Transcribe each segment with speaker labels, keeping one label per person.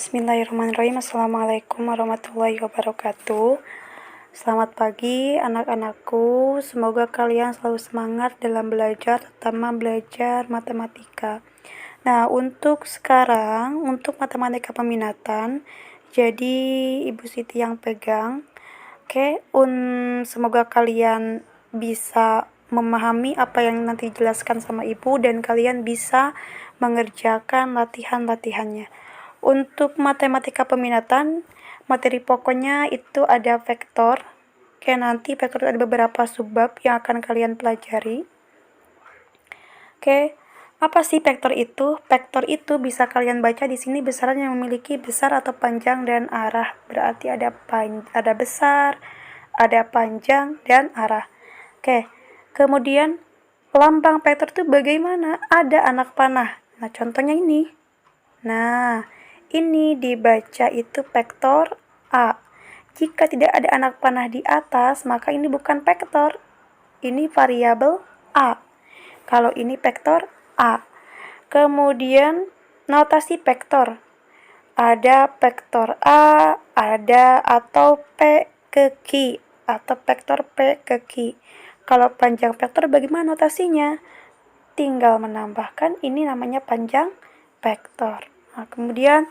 Speaker 1: Bismillahirrahmanirrahim. Assalamualaikum warahmatullahi wabarakatuh. Selamat pagi anak-anakku. Semoga kalian selalu semangat dalam belajar, terutama belajar matematika. Nah, untuk sekarang, untuk matematika peminatan, jadi Ibu Siti yang pegang. Oke, semoga kalian bisa memahami apa yang nanti dijelaskan sama Ibu dan kalian bisa mengerjakan latihan-latihannya. Untuk matematika peminatan, materi pokoknya itu ada vektor. Oke, nanti vektor ada beberapa subbab yang akan kalian pelajari. Oke, apa sih vektor itu? Vektor itu bisa kalian baca di sini besaran yang memiliki besar atau panjang dan arah. Berarti ada besar, ada panjang dan arah. Oke, kemudian lambang vektor itu bagaimana? Ada anak panah. Nah, contohnya ini. Nah, ini dibaca itu vektor A. Jika tidak ada anak panah di atas, maka ini bukan vektor. Ini variabel A. Kalau ini vektor A. Kemudian notasi vektor. Ada vektor A, ada atau P ke Q, atau vektor P ke Q. Kalau panjang vektor bagaimana notasinya? Tinggal menambahkan, ini namanya panjang vektor. Nah, kemudian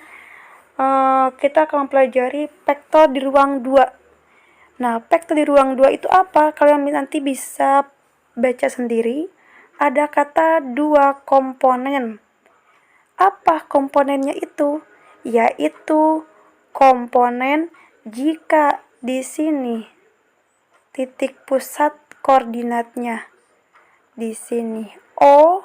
Speaker 1: kita akan mempelajari vektor di ruang 2. Nah, vektor di ruang 2 itu apa? Kalian nanti bisa baca sendiri. Ada kata 2 komponen. Apa komponennya itu? Yaitu komponen jika di sini titik pusat koordinatnya di sini O,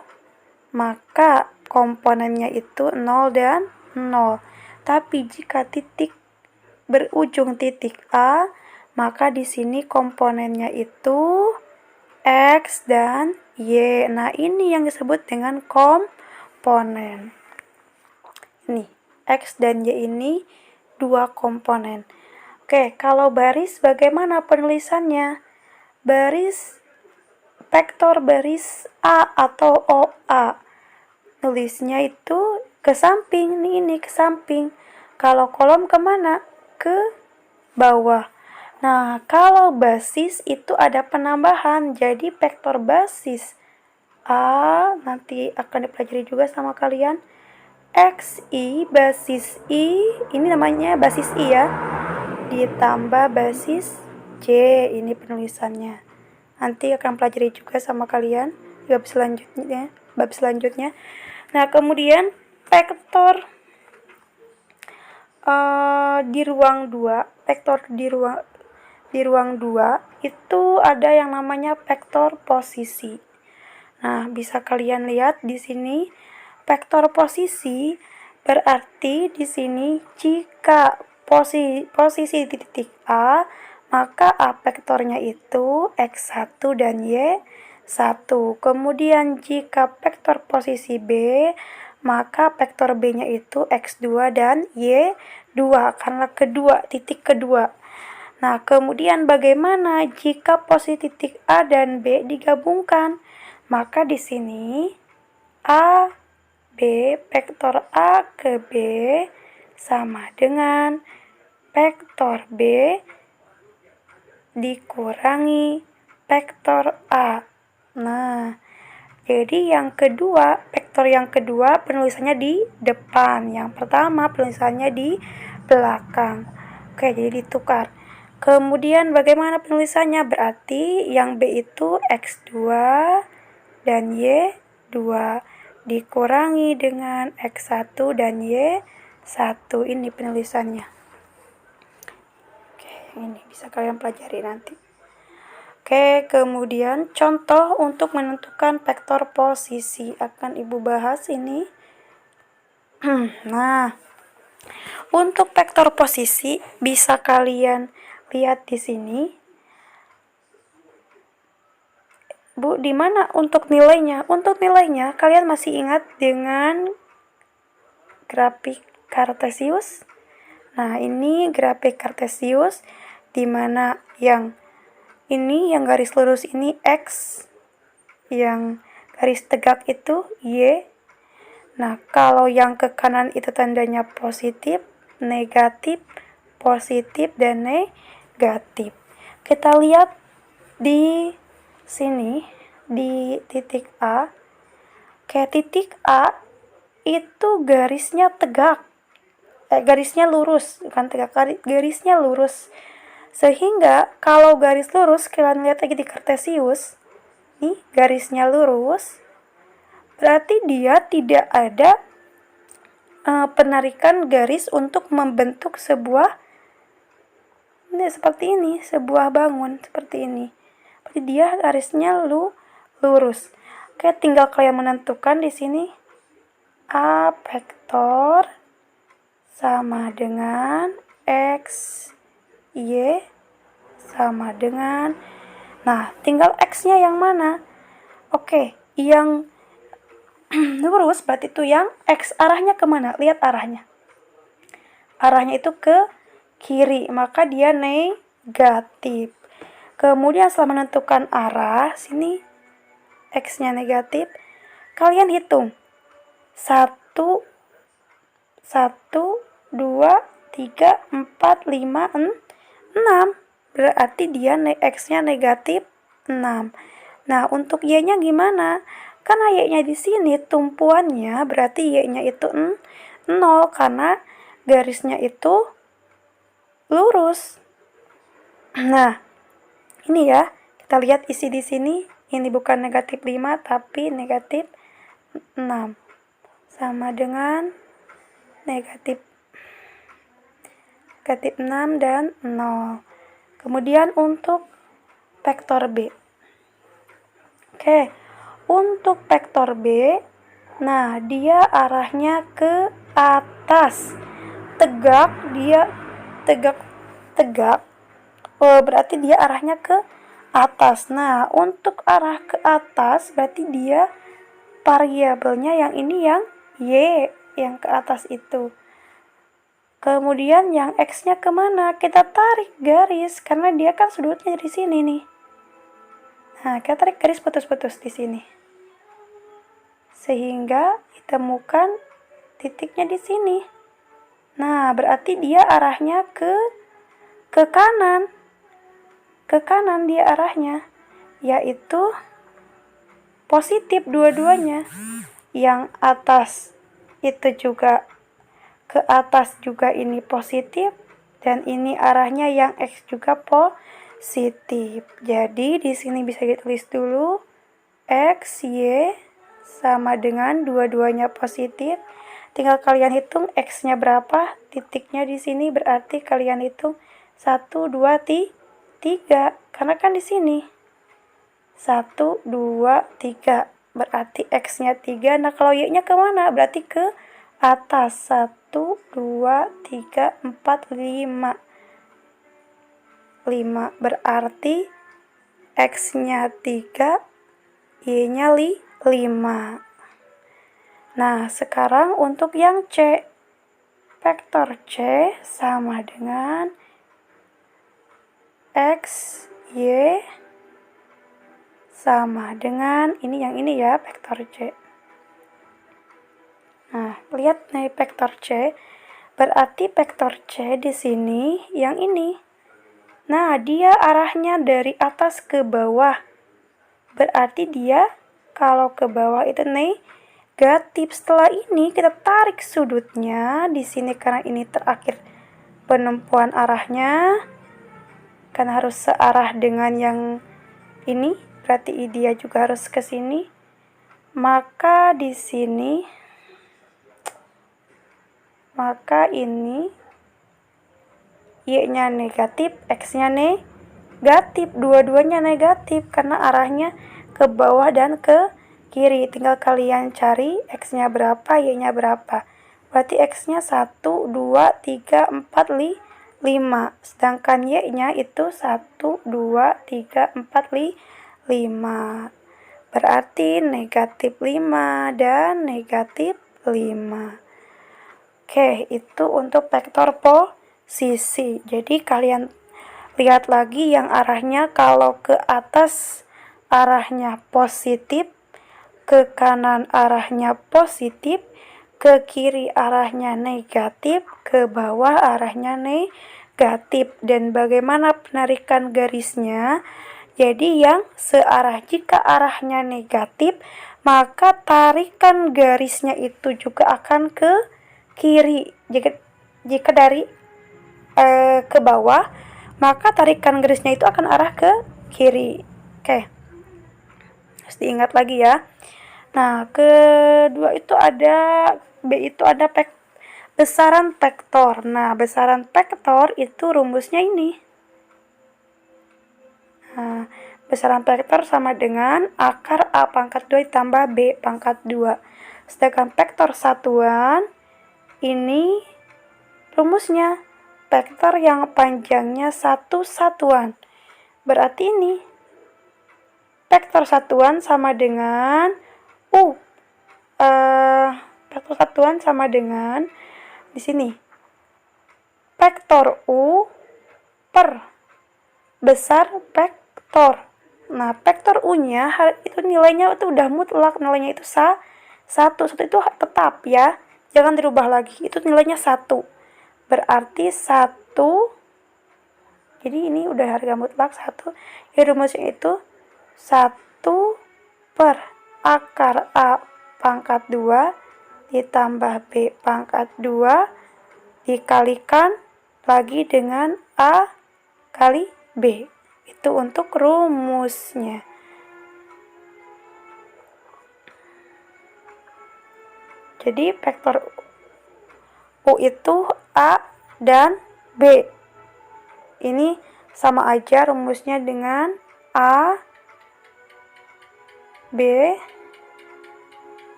Speaker 1: maka komponennya itu 0 dan 0. Tapi jika titik berujung titik A, maka di sini komponennya itu X dan Y. Nah, ini yang disebut dengan komponen. Ini, X dan Y ini dua komponen. Oke, kalau baris bagaimana penulisannya? Vektor baris A atau OA. Nulisnya itu ke samping, ini ke samping. Kalau kolom kemana? Ke bawah. Nah, kalau basis itu ada penambahan, jadi vektor basis A nanti akan dipelajari juga sama kalian. XI basis I, ini namanya basis I ya, ditambah basis J, ini penulisannya. Nanti akan pelajari juga sama kalian bab selanjutnya. Nah, kemudian vektor di ruang 2, vektor di ruang 2 itu ada yang namanya vektor posisi. Nah, bisa kalian lihat di sini vektor posisi berarti di sini jika posisi di titik A, maka A vektornya itu X1 dan Y1. Kemudian jika vektor posisi B, maka vektor B-nya itu X2 dan Y2 karena titik kedua. Nah, kemudian bagaimana jika posisi titik A dan B digabungkan? Maka di sini A, B, vektor A ke B sama dengan vektor B dikurangi vektor A. Nah, jadi vektor yang kedua penulisannya di depan. Yang pertama penulisannya di belakang. Oke, jadi ditukar. Kemudian bagaimana penulisannya? Berarti yang B itu X2 dan Y2 dikurangi dengan X1 dan Y1. Ini penulisannya. Oke, ini bisa kalian pelajari nanti. Oke, kemudian contoh untuk menentukan vektor posisi akan Ibu bahas ini. Nah, untuk vektor posisi bisa kalian lihat di sini. Bu, di mana untuk nilainya? Untuk nilainya kalian masih ingat dengan grafik Kartesius? Nah, ini grafik Kartesius di mana yang garis lurus ini X, yang garis tegak itu Y. Nah, kalau yang ke kanan itu tandanya positif, negatif, positif, dan negatif. Kita lihat di sini, di titik A. Oke, titik A itu garisnya tegak. Garisnya lurus, bukan tegak, garisnya lurus. Sehingga kalau garis lurus, kalian lihat lagi di Kartesius, nih garisnya lurus, berarti dia tidak ada penarikan garis untuk membentuk sebuah seperti ini, sebuah bangun seperti ini. Berarti dia garisnya lurus. Oke, tinggal kalian menentukan di sini A vektor sama dengan X, Y sama dengan, nah tinggal X-nya yang mana? Oke, yang lurus berarti itu yang X, arahnya kemana? Lihat arahnya. Arahnya itu ke kiri, maka dia negatif. Kemudian setelah menentukan arah, sini X-nya negatif, kalian hitung 1, 2, 3, 4, 5, 6. Berarti dia X-nya negatif 6. Nah, untuk Y-nya gimana? Karena Y-nya di sini tumpuannya, berarti Y-nya itu 0 karena garisnya itu lurus. Nah, ini ya, kita lihat isi di sini. Ini bukan negatif 5, tapi negatif 6. Sama dengan negatif 6 dan 0. Kemudian untuk vektor B. Oke, untuk vektor B, nah dia arahnya ke atas. Tegak, dia tegak. Oh, berarti dia arahnya ke atas. Nah, untuk arah ke atas berarti dia variabelnya yang ini, yang Y, yang ke atas itu. Kemudian yang X-nya kemana? Kita tarik garis, karena dia kan sudutnya di sini nih. Nah, kita tarik garis putus-putus di sini. Sehingga ditemukan titiknya di sini. Nah, berarti dia arahnya ke kanan. Ke kanan dia arahnya, yaitu positif dua-duanya. Yang atas itu juga ke atas juga ini positif, dan ini arahnya yang X juga positif. Jadi di sini bisa ditulis dulu X, Y sama dengan dua-duanya positif. Tinggal kalian hitung X-nya berapa, titiknya di sini, berarti kalian hitung 1, 2, 3. Karena kan di sini 1, 2, 3. Berarti X-nya 3. Nah, kalau Y-nya kemana? Berarti ke atas. 1, 2, 3, 4, 5. 5. Berarti X-nya 3, Y-nya 5. Nah, sekarang untuk yang C. Vektor C sama dengan X, Y sama dengan ini, yang ini ya, vektor C. Nah, lihat nih vektor C. Berarti vektor C di sini yang ini. Nah, dia arahnya dari atas ke bawah. Berarti dia kalau ke bawah itu negatif. Setelah ini kita tarik sudutnya di sini, karena ini terakhir penempuan arahnya. Karena harus searah dengan yang ini, berarti dia juga harus ke sini. Maka di sini, maka ini Y-nya negatif, X-nya negatif, dua-duanya negatif karena arahnya ke bawah dan ke kiri. Tinggal kalian cari X-nya berapa, Y-nya berapa. Berarti X-nya 1, 2, 3, 4, 5. Sedangkan Y-nya itu 1, 2, 3, 4, 5. Berarti negatif 5 dan negatif 5. Oke, itu untuk vektor posisi. Jadi kalian lihat lagi yang arahnya kalau ke atas arahnya positif, ke kanan arahnya positif, ke kiri arahnya negatif, ke bawah arahnya negatif. Dan bagaimana penarikan garisnya? Jadi yang searah, jika arahnya negatif, maka tarikan garisnya itu juga akan ke kiri. Jika dari ke bawah, maka tarikan garisnya itu akan arah ke kiri. Oke, harus diingat lagi ya. Nah, kedua itu ada B, itu ada besaran vektor. Nah, besaran vektor itu rumusnya ini. Nah, besaran vektor sama dengan akar A pangkat 2 ditambah B pangkat 2. Sedangkan vektor satuan ini rumusnya vektor yang panjangnya satu satuan. Berarti ini vektor satuan sama dengan vektor satuan sama dengan di sini vektor U per besar vektor. Nah, vektor U-nya itu nilainya itu udah mutlak, nilainya itu satu itu tetap ya, jangan dirubah lagi, itu nilainya 1. Berarti 1, jadi ini udah harga mutlak 1. Ya, rumusnya itu 1 per akar A pangkat 2 ditambah B pangkat 2 dikalikan lagi dengan A kali B. Itu untuk rumusnya. Jadi vektor U itu A dan B. Ini sama aja rumusnya dengan A B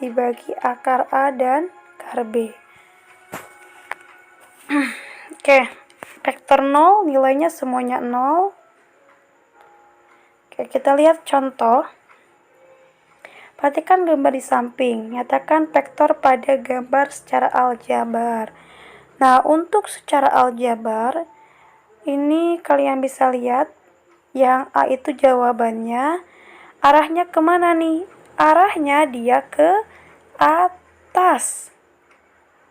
Speaker 1: dibagi akar A dan akar B. Oke, vektor 0 nilainya semuanya 0. Oke, kita lihat contoh. Perhatikan gambar di samping. Nyatakan vektor pada gambar secara aljabar. Nah, untuk secara aljabar, ini kalian bisa lihat yang A itu jawabannya. Arahnya kemana nih? Arahnya dia ke atas.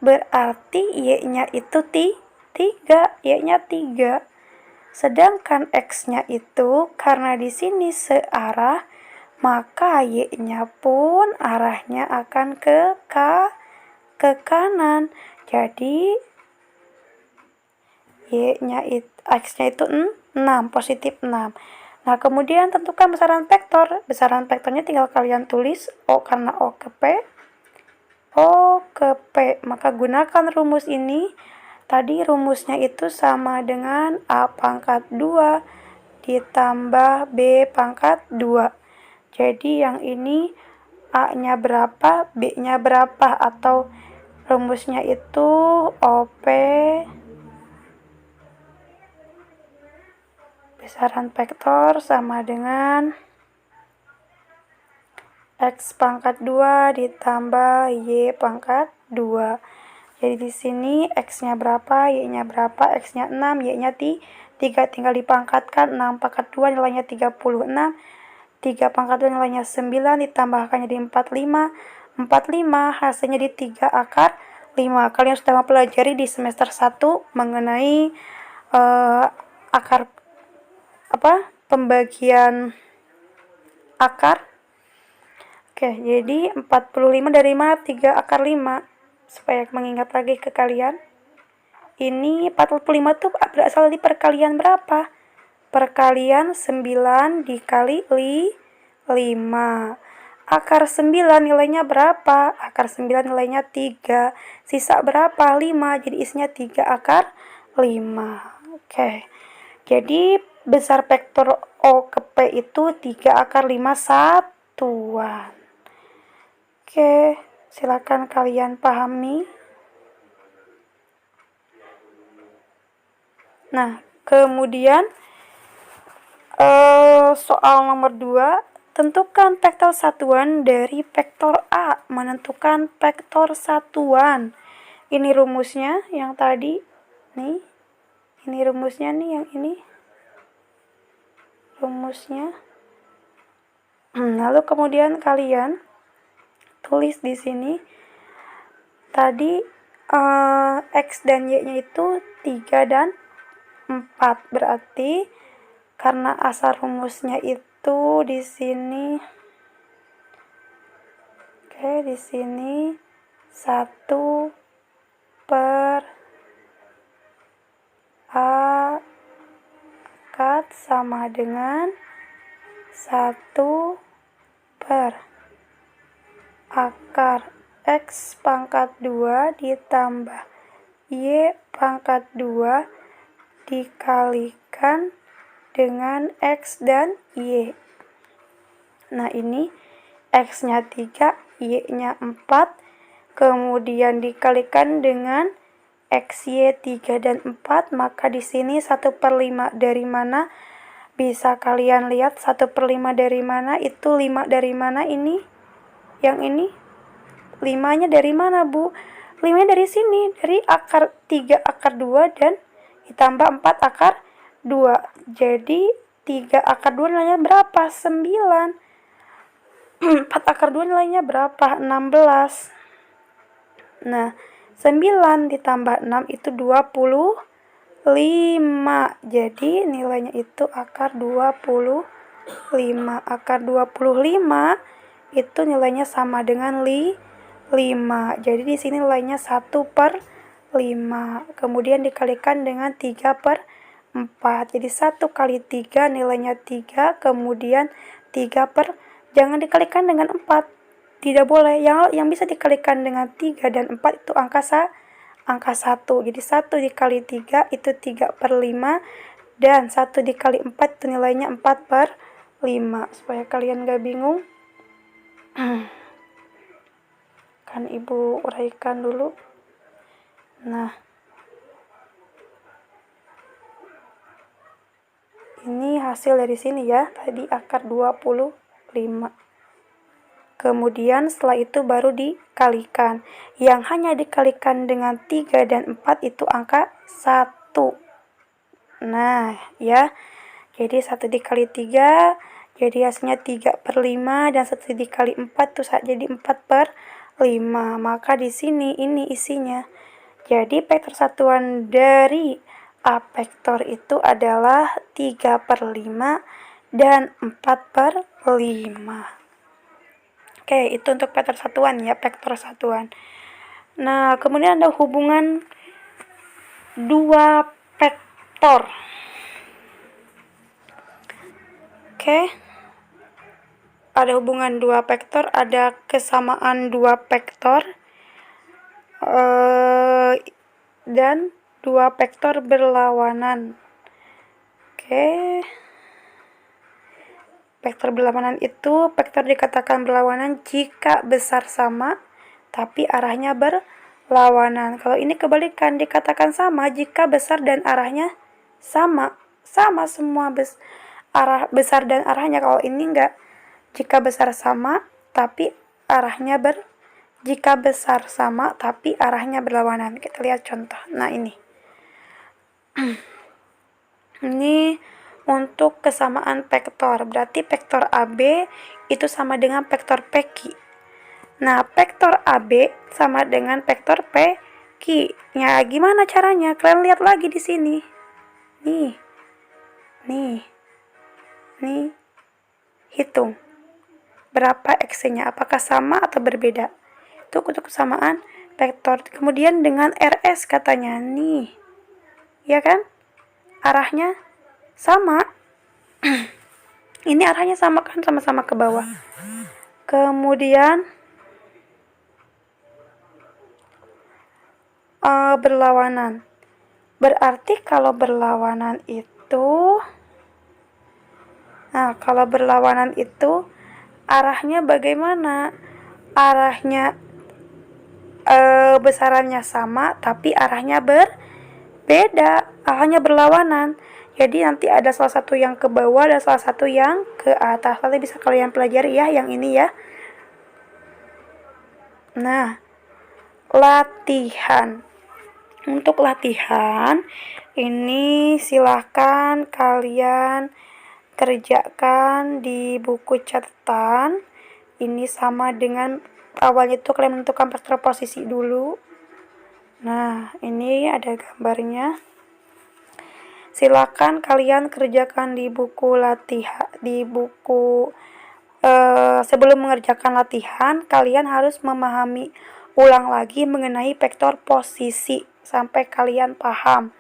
Speaker 1: Berarti Y-nya itu 3. Y-nya 3. Sedangkan X-nya itu karena di sini searah, maka Y-nya pun arahnya akan ke kanan. Jadi X-nya itu 6, positif 6. Nah, kemudian tentukan besaran vektor. Besaran vektornya tinggal kalian tulis O karena O ke P. O ke P. Maka gunakan rumus ini. Tadi rumusnya itu sama dengan A pangkat 2 ditambah B pangkat 2. Jadi yang ini A-nya berapa, B-nya berapa, atau rumusnya itu OP besaran vektor sama dengan X pangkat 2 ditambah Y pangkat 2. Jadi di sini X-nya berapa, Y-nya berapa, X-nya 6, Y-nya 3, tinggal dipangkatkan, 6 pangkat 2 nilainya 36, 3 pangkat 2 nilainya 9, ditambahkannya di 45, 45 hasilnya di 3 akar 5. Kalian sudah mempelajari di semester 1 mengenai akar pembagian akar. Oke, jadi 45 dari mana? 3 akar 5. Supaya mengingat lagi ke kalian. Ini 45 tuh berasal dari perkalian berapa? Perkalian 9 dikali 5. Akar 9 nilainya berapa? Akar 9 nilainya 3. Sisa berapa? 5. Jadi isinya 3 akar 5. Oke. Jadi besar vektor O ke P itu 3 akar 5 satuan. Oke. Silakan kalian pahami. Nah, kemudian soal nomor 2, tentukan vektor satuan dari vektor A. Menentukan vektor satuan. Ini rumusnya yang tadi. Nih. Ini rumusnya nih yang ini. Rumusnya. Lalu kemudian kalian tulis di sini Tadi X dan Y-nya itu 3 dan 4. Berarti karena asal rumusnya itu di sini. Oke, di sini 1 per A akad sama dengan 1 per akar X pangkat 2 ditambah Y pangkat 2 dikalikan dengan X dan Y. Nah, ini X-nya 3, Y-nya 4, kemudian dikalikan dengan XY 3 dan 4, maka di sini 1/5 dari mana? Bisa kalian lihat 1/5 dari mana? Itu 5 dari mana ini? Yang ini? 5-nya dari mana, Bu? 5-nya dari sini, dari akar 3 akar 2 dan ditambah 4 akar 2. Jadi 3 akar 2 nilainya berapa? 9. 4 akar 2 nilainya berapa? 16. Nah, 9 ditambah 6 itu 25. Jadi nilainya itu akar 25. Akar 25 itu nilainya sama dengan 5. Jadi di sini nilainya 1/5. Kemudian dikalikan dengan 3/4. Jadi 1 kali 3 nilainya 3. Kemudian 3 jangan dikalikan dengan 4. Tidak boleh. Yang bisa dikalikan dengan 3 dan 4 itu angka 1. Jadi 1 dikali 3 itu 3/5. Dan 1 dikali 4 itu nilainya 4/5. Supaya kalian gak bingung. Kan Ibu uraikan dulu. Nah, ini hasil dari sini ya. Tadi akar 25. Kemudian setelah itu baru dikalikan. Yang hanya dikalikan dengan 3 dan 4 itu angka 1. Nah, ya. Jadi 1 dikali 3, jadi hasilnya 3/5, dan 1 dikali 4 itu jadi 4/5. Maka di sini ini isinya. Jadi vektor satuan dari A vektor itu adalah 3/5 dan 4/5. Oke, itu untuk vektor satuan ya, vektor satuan. Nah, kemudian ada hubungan dua vektor. Oke. Ada hubungan dua vektor, ada kesamaan dua vektor, dan dua vektor berlawanan. Oke. Vektor berlawanan itu, vektor dikatakan berlawanan jika besar sama, tapi arahnya berlawanan. Kalau ini kebalikan, dikatakan sama jika besar dan arahnya sama. Sama semua arah besar dan arahnya. Kalau ini enggak. Jika besar sama, tapi arahnya jika besar sama, tapi arahnya berlawanan. Kita lihat contoh. Nah, ini. Ini untuk kesamaan vektor. Berarti vektor AB itu sama dengan vektor PQ. Nah, vektor AB sama dengan vektor PQ. Ya, gimana caranya? Kalian lihat lagi di sini. Nih. Hitung. Berapa X-nya? Apakah sama atau berbeda? Itu untuk kesamaan vektor. Kemudian dengan RS katanya. Nih. Ya kan? Arahnya sama. Ini arahnya sama kan, sama-sama ke bawah. Kemudian berlawanan. Berarti kalau berlawanan itu, kalau berlawanan itu arahnya bagaimana? Arahnya besarannya sama, tapi arahnya berbeda. Arahnya berlawanan. Jadi nanti ada salah satu yang ke bawah dan salah satu yang ke atas. Nanti bisa kalian pelajari ya yang ini ya. Nah, latihan. Untuk latihan ini silahkan kalian kerjakan di buku catatan. Ini sama dengan awalnya itu kalian menentukan vektor posisi dulu. Nah, ini ada gambarnya. Silakan kalian kerjakan di buku latihan, sebelum mengerjakan latihan, kalian harus memahami ulang lagi mengenai vektor posisi sampai kalian paham.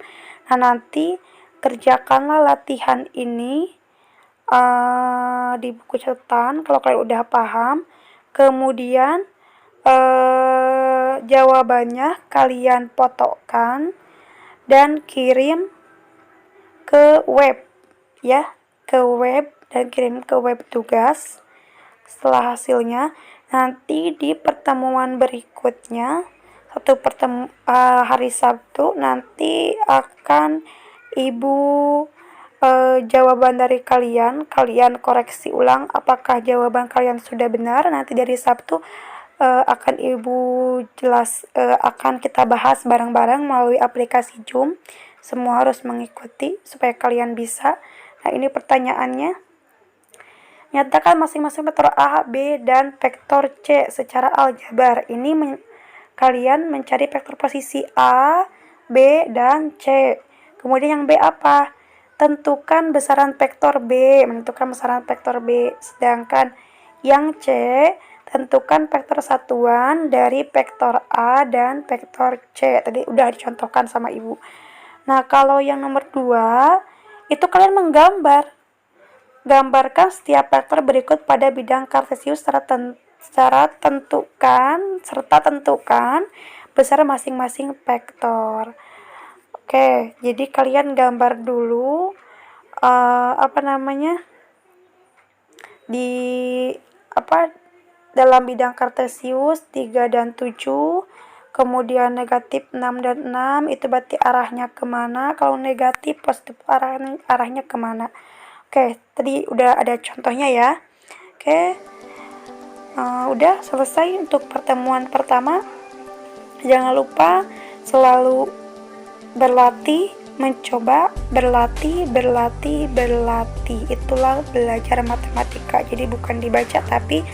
Speaker 1: Nah, nanti kerjakanlah latihan ini di buku catatan kalau kalian udah paham. Kemudian jawabannya kalian fotokan dan kirim ke web ya, dan kirim ke web tugas. Setelah hasilnya nanti di pertemuan berikutnya hari Sabtu nanti akan Ibu jawaban dari kalian koreksi ulang apakah jawaban kalian sudah benar. Nanti dari Sabtu akan Ibu akan kita bahas bareng-bareng melalui aplikasi Zoom. Semua harus mengikuti supaya kalian bisa. Nah, ini pertanyaannya. Nyatakan masing-masing vektor A, B, dan vektor C secara aljabar. Ini kalian mencari vektor posisi A, B, dan C. Kemudian yang B apa? Tentukan besaran vektor B. Menentukan besaran vektor B. Sedangkan yang C, tentukan vektor satuan dari vektor A dan vektor C. Tadi udah dicontohkan sama Ibu. Nah, kalau yang nomor 2, itu kalian gambarkan setiap vektor berikut pada bidang kartesius serta tentukan besar masing-masing vektor. Oke, jadi kalian gambar dulu dalam bidang kartesius 3 dan 7. Kemudian negatif 6 dan 6 itu berarti arahnya kemana. Kalau negatif positif arahnya kemana. Oke, tadi udah ada contohnya ya. Oke, udah selesai untuk pertemuan pertama. Jangan lupa selalu berlatih, mencoba, berlatih. Itulah belajar matematika. Jadi bukan dibaca tapi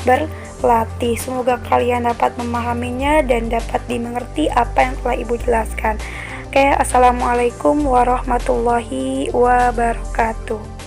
Speaker 1: berlatih. Semoga kalian dapat memahaminya dan dapat dimengerti apa yang telah Ibu jelaskan. Oke, assalamualaikum warahmatullahi wabarakatuh.